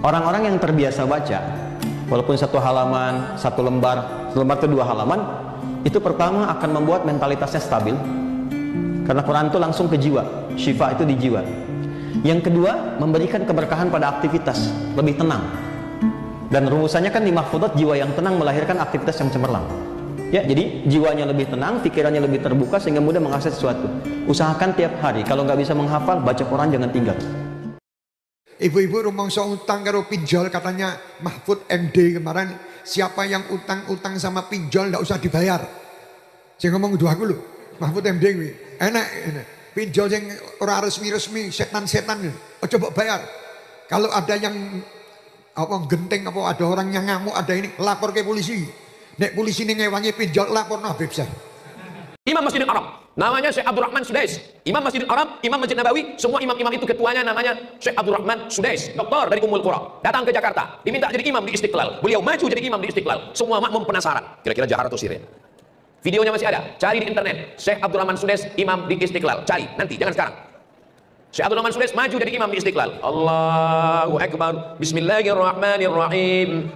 Orang-orang yang terbiasa baca, walaupun satu halaman, satu lembar itu 2 halaman, itu pertama akan membuat mentalitasnya stabil, karena Quran itu langsung ke jiwa, syifa itu di jiwa. Yang kedua, memberikan keberkahan pada aktivitas, lebih tenang. Dan rumusannya kan di mahfudzat, jiwa yang tenang melahirkan aktivitas yang cemerlang. Ya, jadi jiwanya lebih tenang, pikirannya lebih terbuka sehingga mudah mengakses sesuatu. Usahakan tiap hari, kalau nggak bisa menghafal, baca Quran jangan tinggal. Ibu-ibu rumangsa utang karo pinjol, katanya Mahfud MD kemarin, siapa yang utang-utang sama pinjol nggak usah dibayar. Saya ngomong dua aku loh, Mahfud MD ini enak. Pinjol yang ora resmi-resmi, setan-setan, coba bayar. Kalau ada yang genting, ada orang yang ngamuk, ada ini, lapor ke polisi. Nek polisi ini ngewangi pinjol, lapor no Habib Syekh. Imam Masjidil Haram, namanya Syekh Abdurrahman Sudais. Imam Masjidil Haram, Imam Masjid Nabawi, semua imam-imam itu ketuanya namanya Syekh Abdurrahman Sudais, doktor dari Ummul Qura. Datang ke Jakarta, diminta jadi imam di Istiqlal. Beliau maju jadi imam di Istiqlal. Semua makmum penasaran, kira-kira Jakarta atau Syria. Videonya masih ada, cari di internet. Syekh Abdurrahman Sudais, imam di Istiqlal. Cari, nanti, jangan sekarang. Syekh Abdurrahman Sudais maju jadi imam di Istiqlal. Allahu Akbar, Bismillahirrahmanirrahim.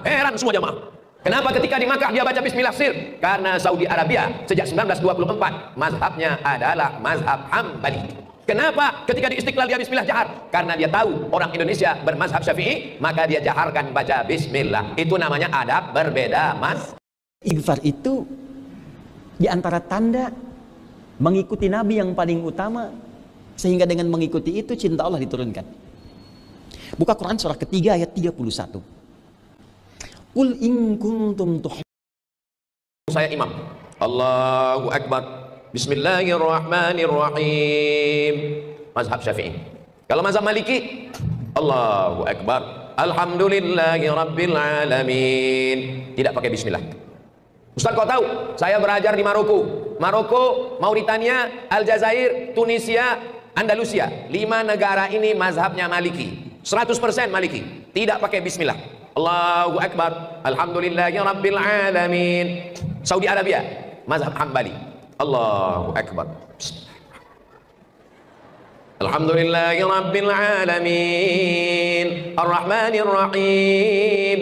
Heran semua jamaah. Kenapa ketika di Makkah dia baca Bismillah sir? Karena Saudi Arabia sejak 1924 mazhabnya adalah mazhab Hambali. Kenapa ketika di Istiqlal dia Bismillah jahar? Karena dia tahu orang Indonesia bermazhab Syafi'i, maka dia jaharkan baca Bismillah. Itu namanya adab berbeda, Mas. Ighfar itu di antara tanda mengikuti Nabi yang paling utama, sehingga dengan mengikuti itu cinta Allah diturunkan. Buka Quran surah ketiga ayat 31. Qul in kuntum Saya imam. Allahu Akbar. Bismillahirrahmanirrahim. Mazhab Syafi'i. Kalau mazhab Maliki, Allahu Akbar. Alhamdulillahi Rabbil Alamin. Tidak pakai bismillah. Ustaz, kau tahu? Saya belajar di Maroko, Mauritania, Aljazair, Tunisia, Andalusia. 5 negara ini mazhabnya Maliki. 100% Maliki. Tidak pakai bismillah. Allahu Akbar. Alhamdulillahi Rabbil Alamin. Saudi Arabia, mazhab Hambali. Allahu Akbar. Alhamdulillahi Rabbil Alamin. Ar-Rahmanir Rahim.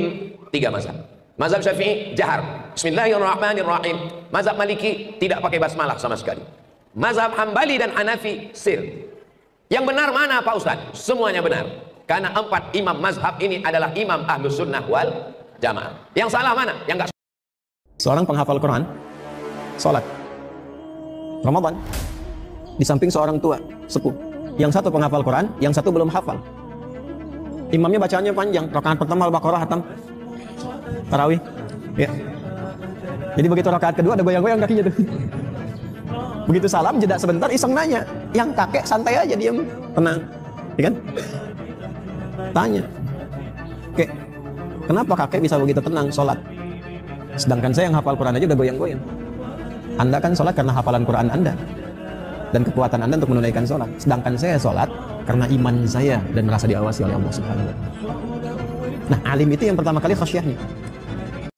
3 mazhab. Mazhab Syafi'i jahar, Bismillahirrahmanirrahim. Mazhab Maliki tidak pakai basmalah sama sekali. Mazhab Hambali dan Hanafi sir. Yang benar mana Pak Ustaz? Semuanya benar. Karena 4 imam mazhab ini adalah imam Ahlus Sunnah wal Jamaah. Yang salah mana? Yang enggak. Seorang penghafal Quran, sholat Ramadan, di samping seorang tua sepuh. Yang satu penghafal Quran, yang satu belum hafal. Imamnya bacaannya panjang, rakaat pertama Al-Baqarah hatam, tarawih. Ya. Jadi begitu rakaat kedua ada goyang-goyang kakinya tuh. Begitu salam jeda sebentar, iseng nanya, yang kakek santai aja diam, tenang, ya kan? Tanya, Kek, kenapa kakek bisa begitu tenang sholat? Sedangkan saya yang hafal Quran aja udah goyang-goyang. Anda kan sholat karena hafalan Quran Anda dan kekuatan Anda untuk menunaikan sholat. Sedangkan saya sholat karena iman saya dan merasa diawasi oleh Allah Subhanahu wa Ta'ala. Nah, alim itu yang pertama kali khasyahnya.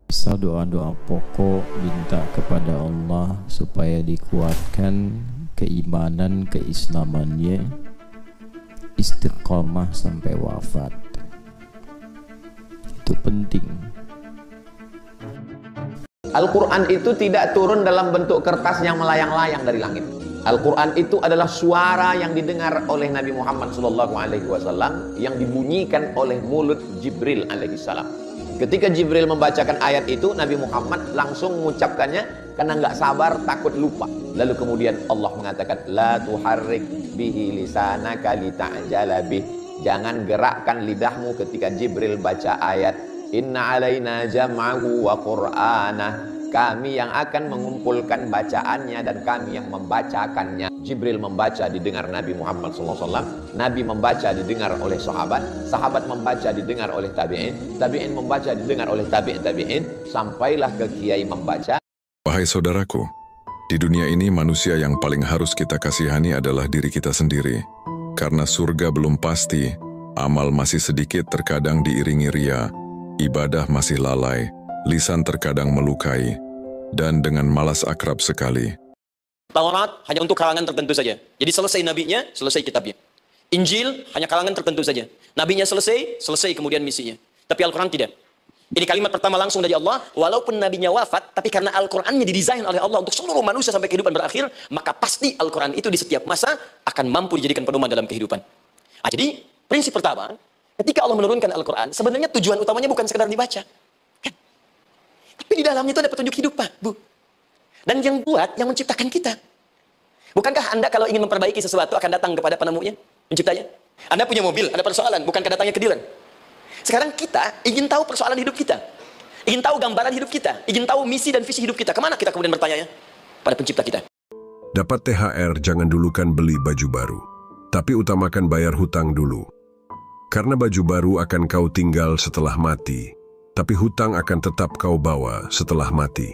Bisa doa-doa pokok minta kepada Allah supaya dikuatkan keimanan, keislamannya, istiqomah sampai wafat. Itu penting. Al-Quran itu tidak turun dalam bentuk kertas yang melayang-layang dari langit. Al-Quran itu adalah suara yang didengar oleh Nabi Muhammad SAW, yang dibunyikan oleh mulut Jibril alaihissalam. Ketika Jibril membacakan ayat itu, Nabi Muhammad langsung mengucapkannya karena nggak sabar, takut lupa. Lalu kemudian Allah mengatakan, la tuharrik bihi lisanaka lita'jala bih. Jangan gerakkan lidahmu ketika Jibril baca ayat. Inna alaina jam'ahu wa qur'anah. Kami yang akan mengumpulkan bacaannya dan kami yang membacakannya. Jibril membaca didengar Nabi Muhammad SAW, Nabi membaca didengar oleh sahabat, sahabat membaca didengar oleh tabi'in, tabi'in membaca didengar oleh tabi'in, sampailah ke kiai membaca. Wahai saudaraku, di dunia ini manusia yang paling harus kita kasihani adalah diri kita sendiri. Karena surga belum pasti, amal masih sedikit terkadang diiringi ria, ibadah masih lalai, lisan terkadang melukai, dan dengan malas akrab sekali. Taurat hanya untuk kalangan tertentu saja. Jadi selesai nabinya, selesai kitabnya. Injil hanya kalangan tertentu saja. Nabinya selesai kemudian misinya. Tapi Al-Quran tidak. Ini kalimat pertama langsung dari Allah, walaupun nabinya wafat, tapi karena Al-Qurannya didesain oleh Allah untuk seluruh manusia sampai kehidupan berakhir, maka pasti Al-Quran itu di setiap masa akan mampu dijadikan pedoman dalam kehidupan. Nah, jadi prinsip pertama, ketika Allah menurunkan Al-Quran, sebenarnya tujuan utamanya bukan sekedar dibaca. Kan? Tapi di dalamnya itu ada petunjuk hidup, Pak, Bu. Dan yang buat, yang menciptakan kita. Bukankah Anda kalau ingin memperbaiki sesuatu akan datang kepada penemunya, penciptanya? Anda punya mobil, ada persoalan, bukankah datangnya ke dealer? Sekarang kita ingin tahu persoalan hidup kita. Ingin tahu gambaran hidup kita. Ingin tahu misi dan visi hidup kita. Kemana kita kemudian bertanya? Pada pencipta kita. Dapat THR, jangan dulukan beli baju baru. Tapi utamakan bayar hutang dulu. Karena baju baru akan kau tinggal setelah mati. Tapi hutang akan tetap kau bawa setelah mati.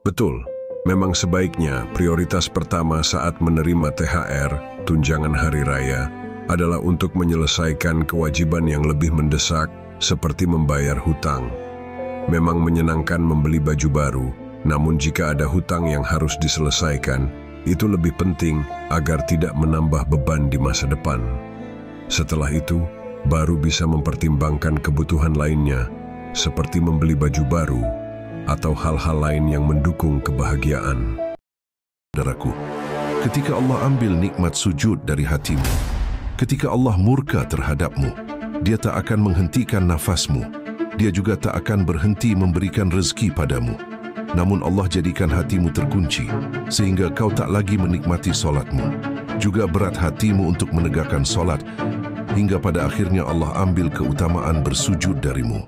Betul, memang sebaiknya prioritas pertama saat menerima THR, tunjangan hari raya, adalah untuk menyelesaikan kewajiban yang lebih mendesak seperti membayar hutang. Memang menyenangkan membeli baju baru, namun jika ada hutang yang harus diselesaikan, itu lebih penting agar tidak menambah beban di masa depan. Setelah itu, baru bisa mempertimbangkan kebutuhan lainnya, seperti membeli baju baru atau hal-hal lain yang mendukung kebahagiaan. Saudaraku, ketika Allah ambil nikmat sujud dari hatimu, ketika Allah murka terhadapmu, Dia tak akan menghentikan nafasmu. Dia juga tak akan berhenti memberikan rezeki padamu. Namun Allah jadikan hatimu terkunci, sehingga kau tak lagi menikmati solatmu. Juga berat hatimu untuk menegakkan solat, hingga pada akhirnya Allah ambil keutamaan bersujud darimu.